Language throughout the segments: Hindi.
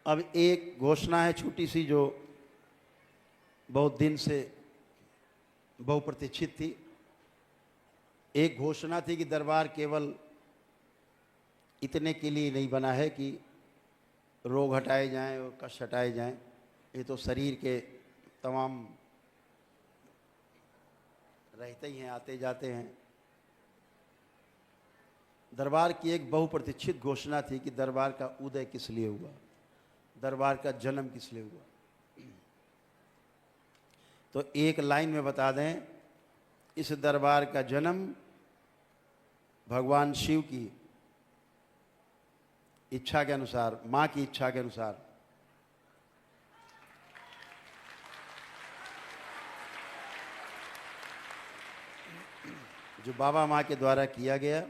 अब एक घोषणा है छोटी सी जो बहुत दिन से बहुप्रतीक्षित थी। एक घोषणा थी कि दरबार केवल इतने के लिए नहीं बना है कि रोग हटाए जाएं और कष्ट हटाए जाएं। ये तो शरीर के तमाम रहते ही हैं, आते जाते हैं। दरबार की एक बहुप्रतीक्षित घोषणा थी कि दरबार का उदय किस लिए हुआ, दरबार का जन्म किस लिए हुआ। तो एक लाइन में बता दें, इस दरबार का जन्म भगवान शिव की इच्छा के अनुसार, मां की इच्छा के अनुसार, जो बाबा मां के द्वारा किया गया,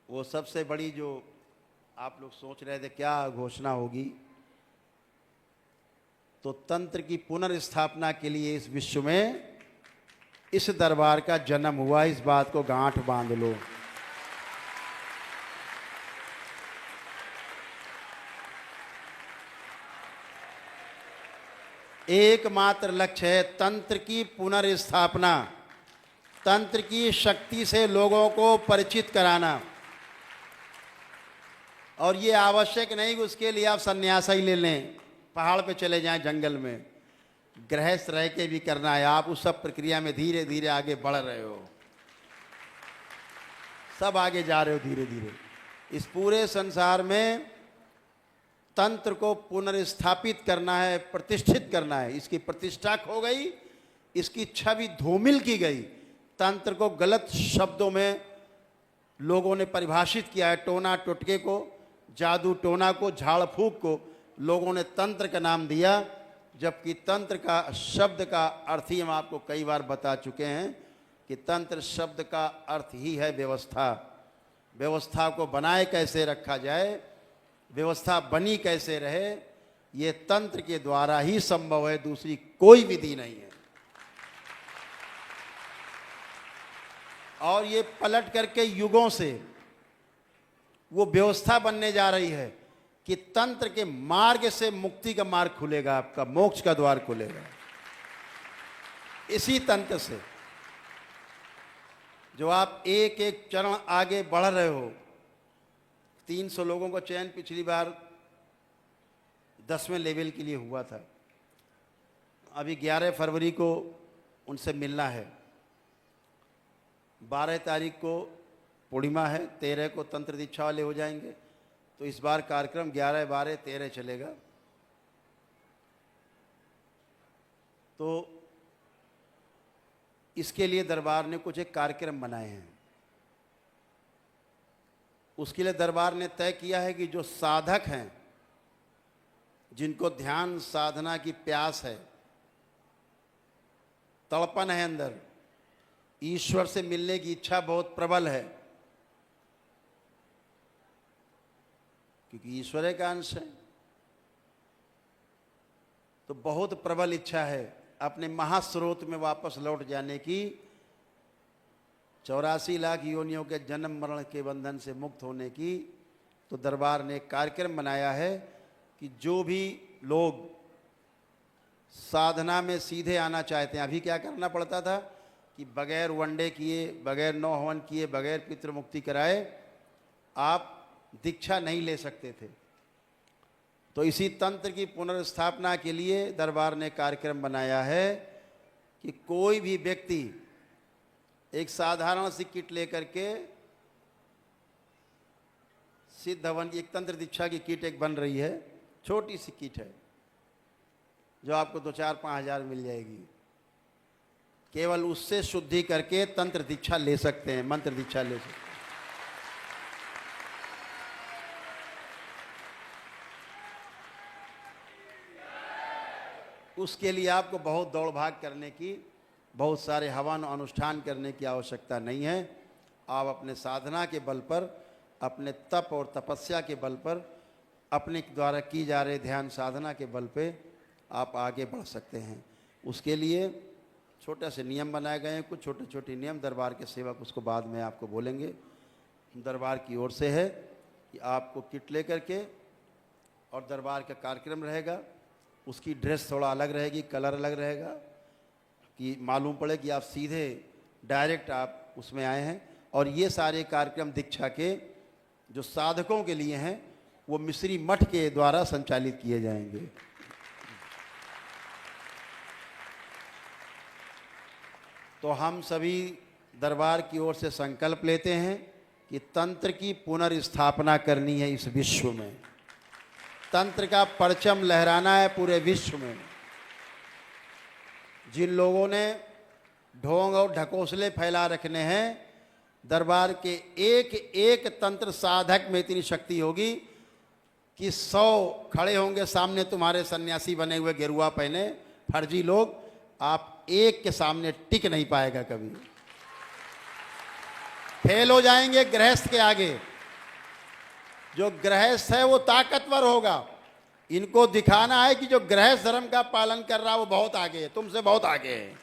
वो सबसे बड़ी जो आप लोग सोच रहे थे क्या घोषणा होगी, तो तंत्र की पुनर्स्थापना के लिए इस विश्व में इस दरबार का जन्म हुआ। इस बात को गांठ बांध लो। एकमात्र लक्ष्य है तंत्र की पुनर्स्थापना, तंत्र की शक्ति से लोगों को परिचित कराना। और ये आवश्यक नहीं कि उसके लिए आप सन्यास ही ले लें, पहाड़ पे चले जाएं, जंगल में, गृहस्थ रह के भी करना है। आप उस सब प्रक्रिया में धीरे धीरे आगे बढ़ रहे हो, सब आगे जा रहे हो धीरे धीरे। इस पूरे संसार में तंत्र को पुनर्स्थापित करना है, प्रतिष्ठित करना है। इसकी प्रतिष्ठा खो गई, इसकी छवि धूमिल की गई। तंत्र को गलत शब्दों में लोगों ने परिभाषित किया है। टोना टोटके को, जादू टोना को, झाड़ फूक को लोगों ने तंत्र का नाम दिया, जबकि तंत्र का शब्द का अर्थ ही हम आपको कई बार बता चुके हैं कि तंत्र शब्द का अर्थ ही है व्यवस्था। व्यवस्था को बनाए कैसे रखा जाए, व्यवस्था बनी कैसे रहे, ये तंत्र के द्वारा ही संभव है, दूसरी कोई विधि नहीं है। और ये पलट करके युगों से वो व्यवस्था बनने जा रही है कि तंत्र के मार्ग से मुक्ति का मार्ग खुलेगा, आपका मोक्ष का द्वार खुलेगा इसी तंत्र से। जो आप एक एक चरण आगे बढ़ रहे हो। 300 लोगों को चयन पिछली बार 10वें लेवल के लिए हुआ था। अभी 11 फरवरी को उनसे मिलना है। 12 तारीख को पूर्णिमा है, 13 को तंत्र दीक्षा वाले हो जाएंगे। तो इस बार कार्यक्रम 11, 12, 13 चलेगा। तो इसके लिए दरबार ने कुछ एक कार्यक्रम बनाए हैं। उसके लिए दरबार ने तय किया है कि जो साधक हैं, जिनको ध्यान साधना की प्यास है, तड़पन है अंदर, ईश्वर से मिलने की इच्छा बहुत प्रबल है, क्योंकि ईश्वर का अंश है, तो बहुत प्रबल इच्छा है अपने महास्रोत में वापस लौट जाने की, 84 लाख योनियों के जन्म मरण के बंधन से मुक्त होने की। तो दरबार ने एक कार्यक्रम बनाया है कि जो भी लोग साधना में सीधे आना चाहते हैं, अभी क्या करना पड़ता था कि बगैर वनडे किए, बगैर नौ हवन किए, बगैर पितृमुक्ति कराए आप दीक्षा नहीं ले सकते थे। तो इसी तंत्र की पुनर्स्थापना के लिए दरबार ने कार्यक्रम बनाया है कि कोई भी व्यक्ति एक साधारण सी किट लेकर के, सिद्ध हवन की एक तंत्र दीक्षा की किट एक बन रही है, छोटी सी किट है जो आपको 2-4-5 हज़ार मिल जाएगी। केवल उससे शुद्धि करके तंत्र दीक्षा ले सकते हैं, मंत्र दीक्षा ले सकते हैं। उसके लिए आपको बहुत दौड़ भाग करने की, बहुत सारे हवन अनुष्ठान करने की आवश्यकता नहीं है। आप अपने साधना के बल पर, अपने तप और तपस्या के बल पर, अपने द्वारा की जा रहे ध्यान साधना के बल पे आप आगे बढ़ सकते हैं। उसके लिए छोटे से नियम बनाए गए हैं, कुछ छोटे छोटे नियम दरबार के सेवक उसको बाद में आपको बोलेंगे। दरबार की ओर से है कि आपको किट लेकर के और दरबार का कार्यक्रम रहेगा। उसकी ड्रेस थोड़ा अलग रहेगी, कलर अलग रहेगा, कि मालूम पड़े कि आप सीधे डायरेक्ट आप उसमें आए हैं। और ये सारे कार्यक्रम दीक्षा के जो साधकों के लिए हैं वो मिश्री मठ के द्वारा संचालित किए जाएंगे। तो हम सभी दरबार की ओर से संकल्प लेते हैं कि तंत्र की पुनर्स्थापना करनी है इस विश्व में। तंत्र का परचम लहराना है पूरे विश्व में। जिन लोगों ने ढोंग और ढकोसले फैला रखने हैं, दरबार के एक एक तंत्र साधक में इतनी शक्ति होगी कि 100 खड़े होंगे सामने तुम्हारे सन्यासी बने हुए गेरुआ पहने फर्जी लोग, आप एक के सामने टिक नहीं पाएगा कभी, फेल हो जाएंगे गृहस्थ के आगे। जो गृहस्थ है वो ताकतवर होगा। इनको दिखाना है कि जो गृहस्थ धर्म का पालन कर रहा है वो बहुत आगे है, तुमसे बहुत आगे है।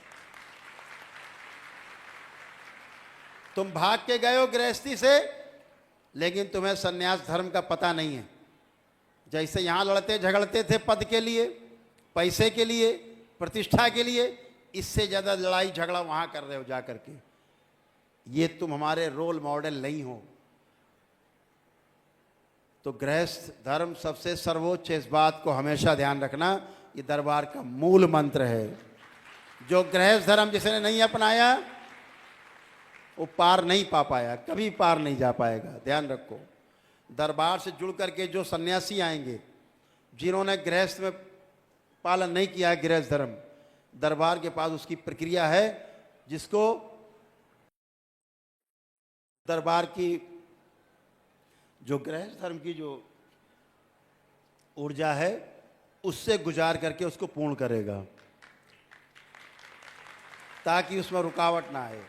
तुम भाग के गए हो गृहस्थी से, लेकिन तुम्हें सन्यास धर्म का पता नहीं है। जैसे यहां लड़ते झगड़ते थे पद के लिए, पैसे के लिए, प्रतिष्ठा के लिए, इससे ज्यादा लड़ाई झगड़ा वहां कर रहे हो जाकर के। ये तुम हमारे रोल मॉडल नहीं हो। तो गृहस्थ धर्म सबसे सर्वोच्च, इस बात को हमेशा ध्यान रखना। ये दरबार का मूल मंत्र है। जो गृहस्थ धर्म जिसने नहीं अपनाया वो पार नहीं पा पाया, कभी पार नहीं जा पाएगा। ध्यान रखो। दरबार से जुड़ करके जो सन्यासी आएंगे, जिन्होंने गृहस्थ में पालन नहीं किया है गृहस्थ धर्म, दरबार के पास उसकी प्रक्रिया है, जिसको दरबार की जो गृहस्थ धर्म की जो ऊर्जा है उससे गुजार करके उसको पूर्ण करेगा, ताकि उसमें रुकावट ना आए।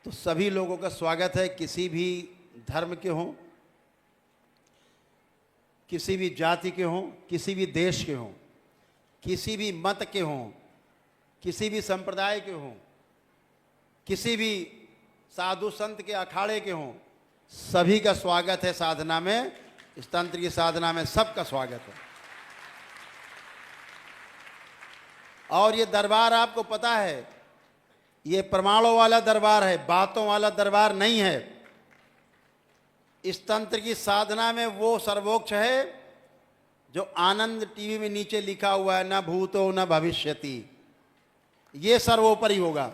तो सभी लोगों का स्वागत है, किसी भी धर्म के हों, किसी भी जाति के हों, किसी भी देश के हों, किसी भी मत के हों, किसी भी संप्रदाय के हों, किसी भी साधु संत के अखाड़े के हों, सभी का स्वागत है साधना में। इस तंत्र की साधना में सबका स्वागत है। और ये दरबार आपको पता है, ये प्रमाणों वाला दरबार है, बातों वाला दरबार नहीं है। इस तंत्र की साधना में वो सर्वोच्च है जो आनंद टीवी में नीचे लिखा हुआ है, न भूतो न भविष्यति, ये सर्वोपरि होगा।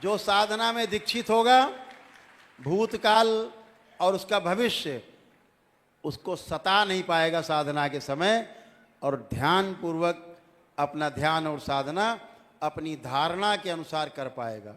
जो साधना में दीक्षित होगा, भूतकाल और उसका भविष्य उसको सता नहीं पाएगा साधना के समय, और ध्यान पूर्वक अपना ध्यान और साधना अपनी धारणा के अनुसार कर पाएगा।